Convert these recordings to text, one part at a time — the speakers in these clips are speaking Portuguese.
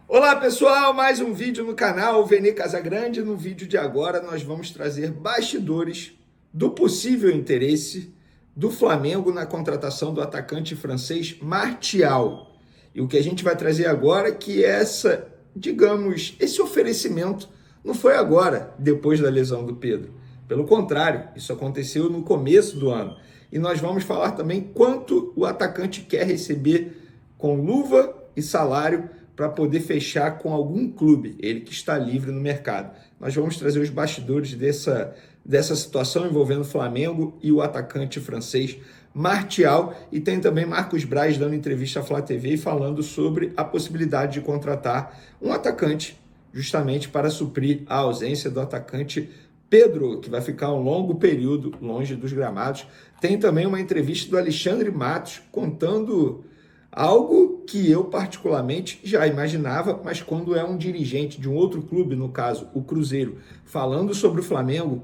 Olá pessoal, mais um vídeo no canal Vene Casagrande. No vídeo de agora nós vamos trazer bastidores do possível interesse do Flamengo na contratação do atacante francês Martial. E o que a gente vai trazer agora é que esse oferecimento não foi agora, depois da lesão do Pedro. Pelo contrário, isso aconteceu no começo do ano. E nós vamos falar também quanto o atacante quer receber com luva e salário para poder fechar com algum clube, ele que está livre no mercado. Nós vamos trazer os bastidores dessa situação envolvendo o Flamengo e o atacante francês Martial, e tem também Marcos Braz dando entrevista à Flá TV falando sobre a possibilidade de contratar um atacante justamente para suprir a ausência do atacante Pedro, que vai ficar um longo período longe dos gramados. Tem também uma entrevista do Alexandre Matos contando algo que eu particularmente já imaginava, mas quando é um dirigente de um outro clube, no caso o Cruzeiro, falando sobre o Flamengo,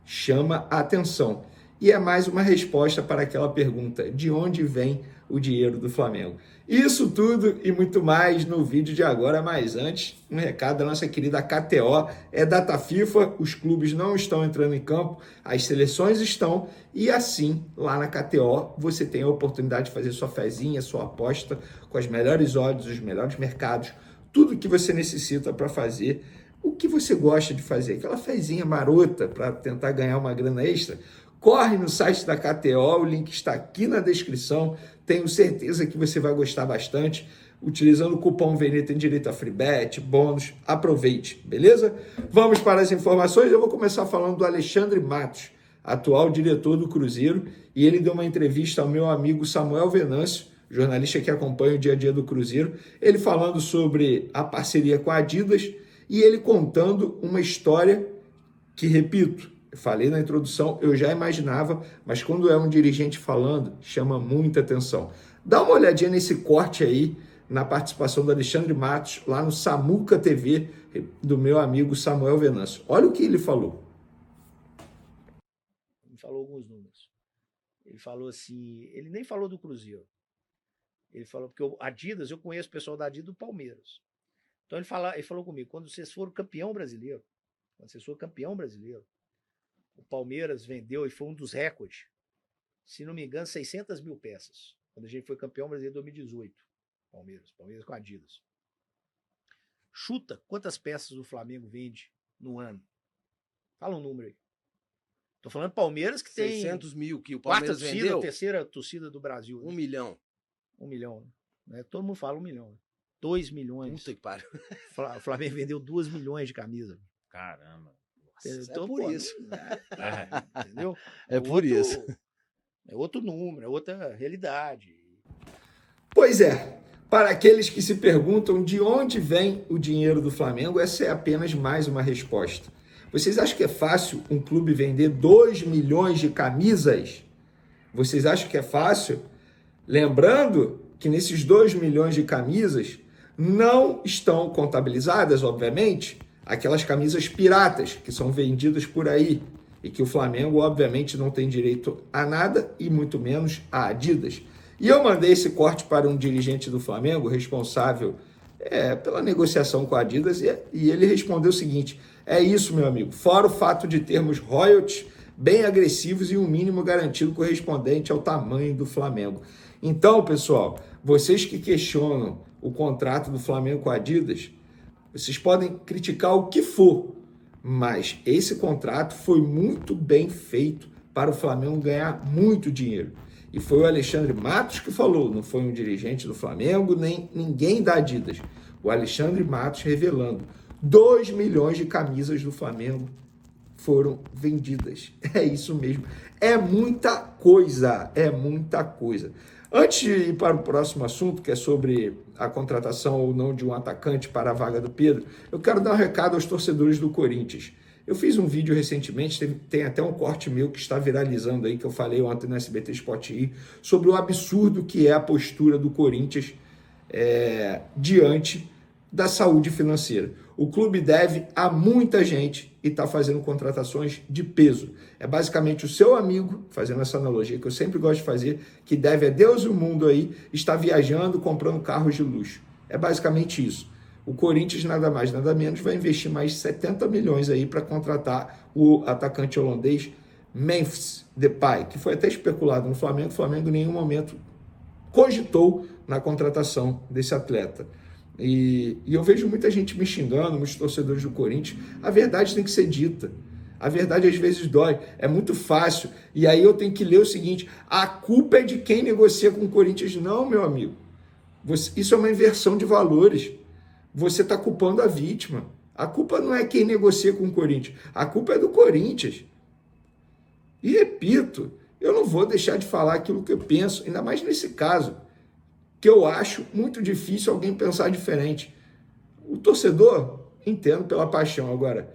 chama a atenção. E é mais uma resposta para aquela pergunta: de onde vem o dinheiro do Flamengo? Isso tudo e muito mais no vídeo de agora, mas antes, um recado da nossa querida KTO. É data FIFA, os clubes não estão entrando em campo, as seleções estão, e assim, lá na KTO, você tem a oportunidade de fazer sua fezinha, sua aposta, com as melhores odds, os melhores mercados, tudo que você necessita para fazer o que você gosta de fazer, aquela fezinha marota para tentar ganhar uma grana extra. Corre no site da KTO, o link está aqui na descrição. Tenho certeza que você vai gostar bastante. Utilizando o cupom VENE tem direito a free bet, bônus. Aproveite, beleza? Vamos para as informações. Eu vou começar falando do Alexandre Matos, atual diretor do Cruzeiro, e ele deu uma entrevista ao meu amigo Samuel Venâncio, jornalista que acompanha o dia a dia do Cruzeiro, ele falando sobre a parceria com a Adidas e ele contando uma história que, repito, eu falei na introdução, eu já imaginava, mas quando é um dirigente falando, chama muita atenção. Dá uma olhadinha nesse corte aí, na participação do Alexandre Matos, lá no Samuca TV, do meu amigo Samuel Venâncio. Olha o que ele falou. Ele falou alguns números. Ele falou assim, ele nem falou do Cruzeiro. Ele falou, porque o Adidas, eu conheço o pessoal da Adidas do Palmeiras. Então ele falou comigo, quando vocês foram campeão brasileiro, o Palmeiras vendeu, e foi um dos recordes, se não me engano, 600 mil peças, quando a gente foi campeão brasileiro em 2018, Palmeiras com a Adidas. Chuta quantas peças o Flamengo vende no ano. Fala um número aí. Tô falando Palmeiras que tem 600 mil que o Palmeiras vendeu. Terceira torcida do Brasil. 1 milhão. 1 milhão, né? Todo mundo fala 1 milhão. Né? 2 milhões. Puta que pariu. O Flamengo vendeu 2 milhões de camisa. Caramba. Então, é por isso. Entendeu? É por isso. É outro número, é outra realidade. Pois é, para aqueles que se perguntam de onde vem o dinheiro do Flamengo, essa é apenas mais uma resposta. Vocês acham que é fácil um clube vender 2 milhões de camisas? Vocês acham que é fácil? Lembrando que nesses 2 milhões de camisas não estão contabilizadas, obviamente, aquelas camisas piratas que são vendidas por aí e que o Flamengo, obviamente, não tem direito a nada e muito menos a Adidas. E eu mandei esse corte para um dirigente do Flamengo, responsável pela negociação com a Adidas, e ele respondeu o seguinte: é isso, meu amigo, fora o fato de termos royalties bem agressivos e um mínimo garantido correspondente ao tamanho do Flamengo. Então, pessoal, vocês que questionam o contrato do Flamengo com a Adidas, vocês podem criticar o que for, mas esse contrato foi muito bem feito para o Flamengo ganhar muito dinheiro. E foi o Alexandre Matos que falou, não foi um dirigente do Flamengo, nem ninguém da Adidas. O Alexandre Matos revelando: 2 milhões de camisas do Flamengo foram vendidas. É isso mesmo. É muita coisa, é muita coisa. Antes de ir para o próximo assunto, que é sobre a contratação ou não de um atacante para a vaga do Pedro, eu quero dar um recado aos torcedores do Corinthians. Eu fiz um vídeo recentemente, tem até um corte meu que está viralizando aí, que eu falei ontem no SBT Sport I, sobre o absurdo que é a postura do Corinthians diante da saúde financeira. O clube deve a muita gente e está fazendo contratações de peso. É basicamente o seu amigo, fazendo essa analogia que eu sempre gosto de fazer, que deve a Deus e o mundo aí, está viajando, comprando carros de luxo. É basicamente isso. O Corinthians, nada mais, nada menos, vai investir mais 70 milhões aí para contratar o atacante holandês Memphis Depay, que foi até especulado no Flamengo. O Flamengo em nenhum momento cogitou na contratação desse atleta. E eu vejo muita gente me xingando, muitos torcedores do Corinthians. A verdade tem que ser dita. A verdade às vezes dói, é muito fácil. E aí eu tenho que ler o seguinte: a culpa é de quem negocia com o Corinthians. Não, meu amigo. Isso é uma inversão de valores. Você está culpando a vítima. A culpa não é quem negocia com o Corinthians. A culpa é do Corinthians. E repito, eu não vou deixar de falar aquilo que eu penso, ainda mais nesse caso, que eu acho muito difícil alguém pensar diferente. O torcedor, entendo pela paixão. Agora,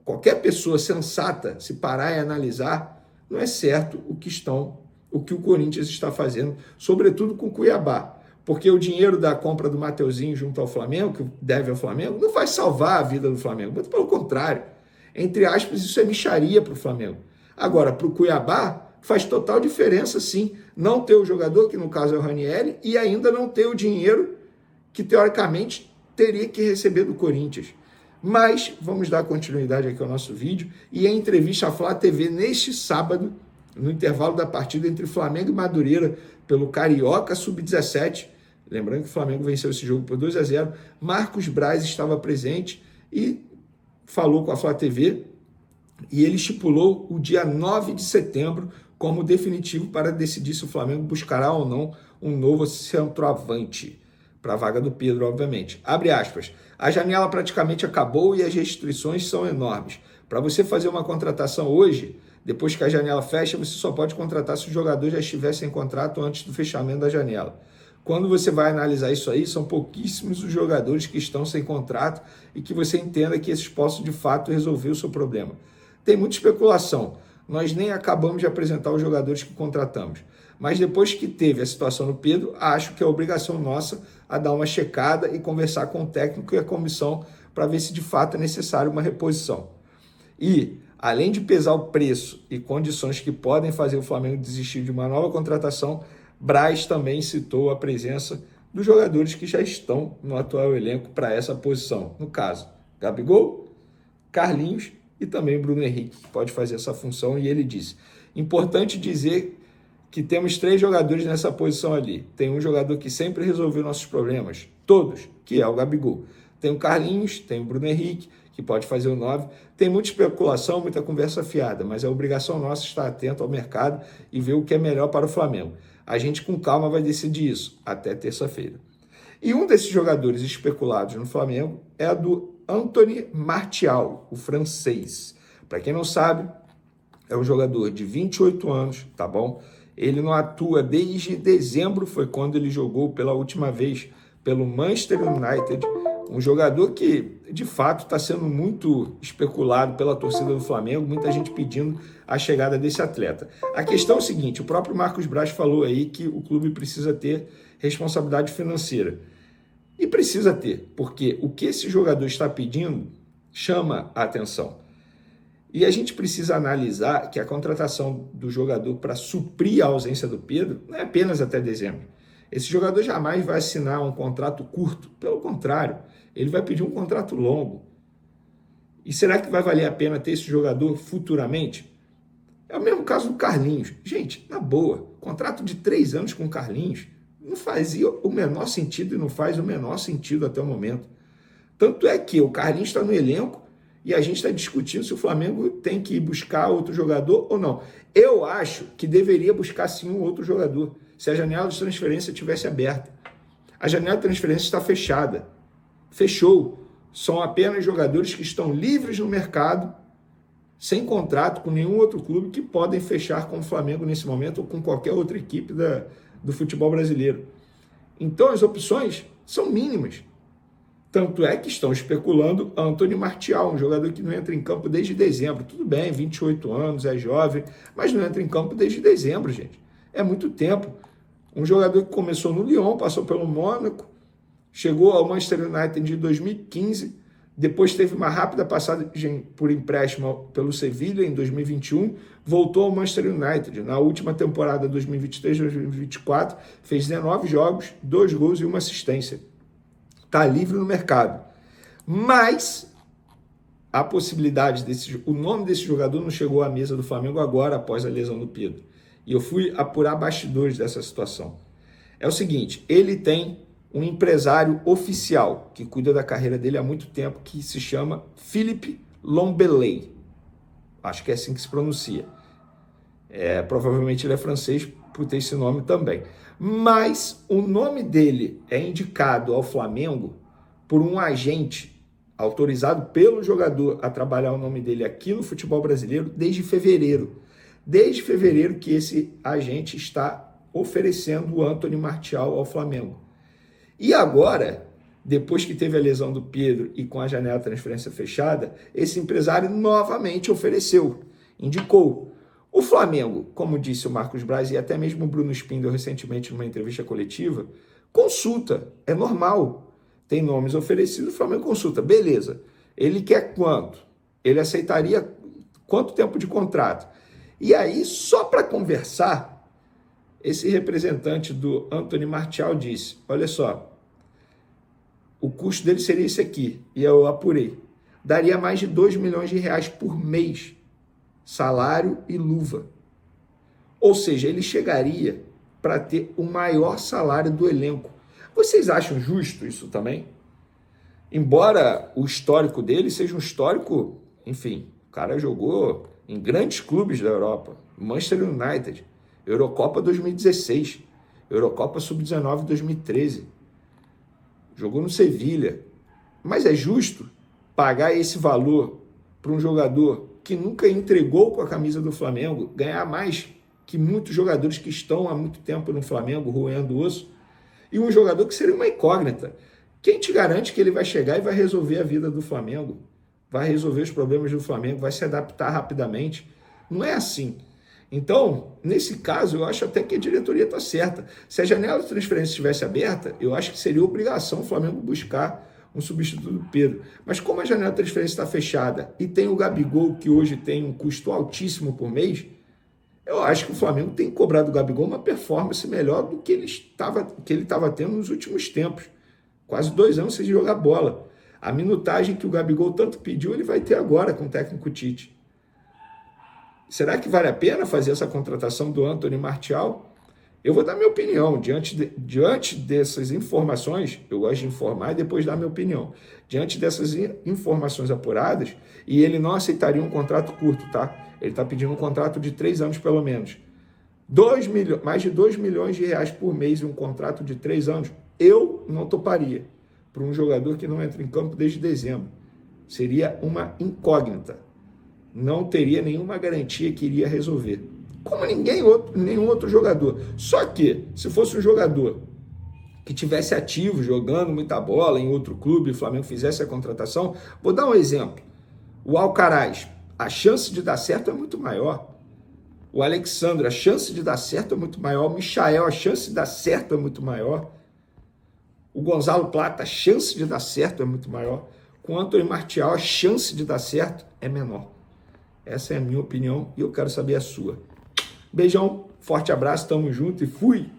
qualquer pessoa sensata, se parar e analisar, não é certo o que o Corinthians está fazendo, sobretudo com o Cuiabá. Porque o dinheiro da compra do Mateuzinho junto ao Flamengo, que deve ao Flamengo, não vai salvar a vida do Flamengo. Muito pelo contrário. Entre aspas, isso é mixaria para o Flamengo. Agora, para o Cuiabá, faz total diferença, sim, não ter o jogador, que no caso é o Ranieri, e ainda não ter o dinheiro que, teoricamente, teria que receber do Corinthians. Mas vamos dar continuidade aqui ao nosso vídeo. E a entrevista à Flá TV neste sábado, no intervalo da partida entre Flamengo e Madureira, pelo Carioca Sub-17. Lembrando que o Flamengo venceu esse jogo por 2-0. Marcos Braz estava presente e falou com a Flá TV. E ele estipulou o dia 9 de setembro como definitivo para decidir se o Flamengo buscará ou não um novo centroavante para a vaga do Pedro, obviamente. Abre aspas. A janela praticamente acabou e as restrições são enormes. Para você fazer uma contratação hoje, depois que a janela fecha, você só pode contratar se o jogador já estivesse em contrato antes do fechamento da janela. Quando você vai analisar isso aí, são pouquíssimos os jogadores que estão sem contrato e que você entenda que esses possam de fato resolver o seu problema. Tem muita especulação. Nós nem acabamos de apresentar os jogadores que contratamos. Mas depois que teve a situação no Pedro, acho que é obrigação nossa a dar uma checada e conversar com o técnico e a comissão para ver se de fato é necessário uma reposição. E, além de pesar o preço e condições que podem fazer o Flamengo desistir de uma nova contratação, Braz também citou a presença dos jogadores que já estão no atual elenco para essa posição. No caso, Gabigol, Carlinhos e também Bruno Henrique, que pode fazer essa função. E ele disse: importante dizer que temos 3 jogadores nessa posição ali. Tem um jogador que sempre resolveu nossos problemas, todos, que é o Gabigol. Tem o Carlinhos, tem o Bruno Henrique, que pode fazer o 9. Tem muita especulação, muita conversa fiada, mas é obrigação nossa estar atento ao mercado e ver o que é melhor para o Flamengo. A gente com calma vai decidir isso, até terça-feira. E um desses jogadores especulados no Flamengo é a do Anthony Martial, o francês. Para quem não sabe, é um jogador de 28 anos, tá bom? Ele não atua desde dezembro, foi quando ele jogou pela última vez pelo Manchester United. Um jogador que, de fato, está sendo muito especulado pela torcida do Flamengo, muita gente pedindo a chegada desse atleta. A questão é o seguinte: o próprio Marcos Braz falou aí que o clube precisa ter responsabilidade financeira. E precisa ter, porque o que esse jogador está pedindo chama a atenção. E a gente precisa analisar que a contratação do jogador para suprir a ausência do Pedro não é apenas até dezembro. Esse jogador jamais vai assinar um contrato curto, pelo contrário, ele vai pedir um contrato longo. E será que vai valer a pena ter esse jogador futuramente? É o mesmo caso do Carlinhos. Gente, na boa, contrato de 3 anos com o Carlinhos não fazia o menor sentido e não faz o menor sentido até o momento. Tanto é que o Carlinhos está no elenco e a gente está discutindo se o Flamengo tem que ir buscar outro jogador ou não. Eu acho que deveria buscar sim um outro jogador, se a janela de transferência tivesse aberta. A janela de transferência está fechada. Fechou. São apenas jogadores que estão livres no mercado, sem contrato com nenhum outro clube, que podem fechar com o Flamengo nesse momento ou com qualquer outra equipe do futebol brasileiro. Então as opções são mínimas. Tanto é que estão especulando Anthony Martial, um jogador que não entra em campo desde dezembro. Tudo bem, 28 anos, é jovem, mas não entra em campo desde dezembro, gente. É muito tempo. Um jogador que começou no Lyon, passou pelo Mônaco, chegou ao Manchester United em 2015, depois teve uma rápida passagem por empréstimo pelo Sevilha em 2021, voltou ao Manchester United. Na última temporada 2023-2024, fez 19 jogos, 2 gols e 1 assistência. está livre no mercado. Mas a possibilidade o nome desse jogador não chegou à mesa do Flamengo agora, após a lesão do Pedro. E eu fui apurar bastidores dessa situação. É o seguinte, ele tem um empresário oficial que cuida da carreira dele há muito tempo, que se chama Philippe Lombellet. Acho que é assim que se pronuncia. Provavelmente ele é francês por ter esse nome também. Mas o nome dele é indicado ao Flamengo por um agente autorizado pelo jogador a trabalhar o nome dele aqui no futebol brasileiro desde fevereiro. Desde fevereiro que esse agente está oferecendo o Anthony Martial ao Flamengo. E agora, depois que teve a lesão do Pedro e com a janela de transferência fechada, esse empresário novamente ofereceu, indicou. O Flamengo, como disse o Marcos Braz e até mesmo o Bruno Spindel recentemente numa entrevista coletiva, consulta, é normal. Tem nomes oferecidos, o Flamengo consulta, beleza. Ele quer quanto? Ele aceitaria quanto tempo de contrato? E aí, só para conversar, esse representante do Anthony Martial disse, olha só, o custo dele seria esse aqui, e eu apurei, daria mais de 2 milhões de reais por mês, salário e luva. Ou seja, ele chegaria para ter o maior salário do elenco. Vocês acham justo isso também? Embora o histórico dele seja um histórico, enfim, o cara jogou em grandes clubes da Europa, Manchester United, Eurocopa 2016, Eurocopa Sub-19 2013, jogou no Sevilha. Mas é justo pagar esse valor para um jogador que nunca entregou com a camisa do Flamengo, ganhar mais que muitos jogadores que estão há muito tempo no Flamengo, roendo o osso, e um jogador que seria uma incógnita. Quem te garante que ele vai chegar e vai resolver a vida do Flamengo? Vai resolver os problemas do Flamengo, vai se adaptar rapidamente? Não é assim. Então, nesse caso, eu acho até que a diretoria está certa. Se a janela de transferência estivesse aberta, eu acho que seria obrigação o Flamengo buscar um substituto do Pedro. Mas como a janela de transferência está fechada e tem o Gabigol, que hoje tem um custo altíssimo por mês, eu acho que o Flamengo tem que cobrar do Gabigol uma performance melhor do que ele estava tendo nos últimos tempos. Quase 2 anos sem jogar bola. A minutagem que o Gabigol tanto pediu, ele vai ter agora com o técnico Tite. Será que vale a pena fazer essa contratação do Anthony Martial? Eu vou dar minha opinião. Diante dessas informações, eu gosto de informar e depois dar minha opinião. Diante dessas informações apuradas, e ele não aceitaria um contrato curto, tá? Ele está pedindo um contrato de 3 anos pelo menos. Mais de 2 milhões de reais por mês em um contrato de 3 anos, eu não toparia para um jogador que não entra em campo desde dezembro. Seria uma incógnita. Não teria nenhuma garantia que iria resolver. Como nenhum outro jogador. Só que, se fosse um jogador que tivesse ativo, jogando muita bola em outro clube, e o Flamengo fizesse a contratação, vou dar um exemplo. O Alcaraz, a chance de dar certo é muito maior. O Alexandre, a chance de dar certo é muito maior. O Michael, a chance de dar certo é muito maior. O Gonzalo Plata, a chance de dar certo é muito maior. Com o Anthony Martial, a chance de dar certo é menor. Essa é a minha opinião e eu quero saber a sua. Beijão, forte abraço, tamo junto e fui!